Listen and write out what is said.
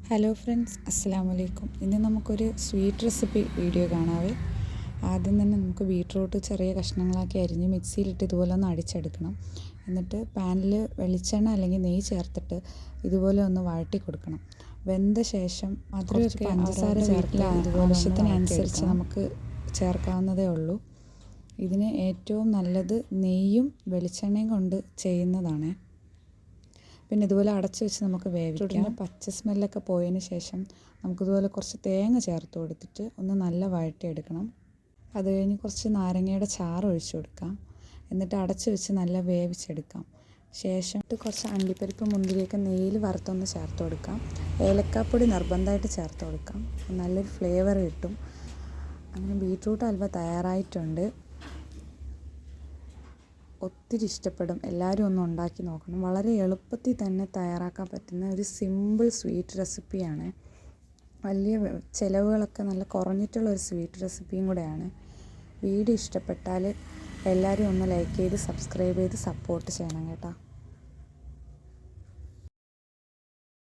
Hello friends, അസ്സലാമു അലൈക്കും. ഇന്ന് നമുക്കൊരു സ്വീറ്റ് റെസിപ്പി വീഡിയോ കാണാവേ. ആദ്യം തന്നെ നമുക്ക് ബീട്രൂട്ട് ചെറിയ കഷ്ണങ്ങളാക്കി അരിഞ്ഞ് മിക്സിയിലിട്ട് ഇതുപോലെ ഒന്ന് അടിച്ചെടുക്കണം. എന്നിട്ട് പാനിൽ വെളിച്ചെണ്ണ അല്ലെങ്കിൽ നെയ്യ് ചേർത്തിട്ട് ഇതുപോലെ ഒന്ന് വഴറ്റി കൊടുക്കണം. വെന്ത ശേഷം മധുരമൊക്കെ പഞ്ചസാര ചേർത്ത് ആവശ്യത്തിനനുസരിച്ച് നമുക്ക് ചേർക്കാവുന്നതേ ഉള്ളൂ. ഇതിന് ഏറ്റവും നല്ലത് നെയ്യും വെളിച്ചെണ്ണയും കൊണ്ട് ചെയ്യുന്നതാണ്. പിന്നെ ഇതുപോലെ അടച്ച് വെച്ച് നമുക്ക് വേവിക്കാം. പച്ച സ്മെല്ലൊക്കെ പോയതിന് ശേഷം നമുക്കിതുപോലെ കുറച്ച് തേങ്ങ ചേർത്ത് കൊടുത്തിട്ട് ഒന്ന് നല്ല വഴറ്റിയെടുക്കണം. അത് കഴിഞ്ഞ് കുറച്ച് നാരങ്ങയുടെ ചാറ് ഒഴിച്ച് കൊടുക്കാം. എന്നിട്ട് അടച്ച് വെച്ച് നല്ല വേവിച്ചെടുക്കാം. ശേഷം കുറച്ച് അണ്ടിപ്പരിപ്പ് മുന്തിരിയൊക്കെ നെയ്യിൽ വറുത്തൊന്ന് ചേർത്ത് കൊടുക്കാം. ഏലക്കാപ്പൊടി നിർബന്ധമായിട്ട് ചേർത്ത് കൊടുക്കാം. നല്ലൊരു ഫ്ലേവർ കിട്ടും. അങ്ങനെ ബീട്രൂട്ട് ഹൽവ തയ്യാറായിട്ടുണ്ട്. ഒത്തിരി ഇഷ്ടപ്പെടും. എല്ലാവരും ഒന്ന് ഉണ്ടാക്കി നോക്കണം. വളരെ എളുപ്പത്തിൽ തന്നെ തയ്യാറാക്കാൻ പറ്റുന്ന ഒരു സിമ്പിൾ സ്വീറ്റ് റെസിപ്പിയാണ്. വലിയ ചിലവുകളൊക്കെ നല്ല കുറഞ്ഞിട്ടുള്ളൊരു സ്വീറ്റ് റെസിപ്പിയും കൂടെയാണ്. വീഡിയോ ഇഷ്ടപ്പെട്ടാൽ എല്ലാവരും ഒന്ന് ലൈക്ക് ചെയ്ത് സബ്സ്ക്രൈബ് ചെയ്ത് സപ്പോർട്ട് ചെയ്യണം കേട്ടോ.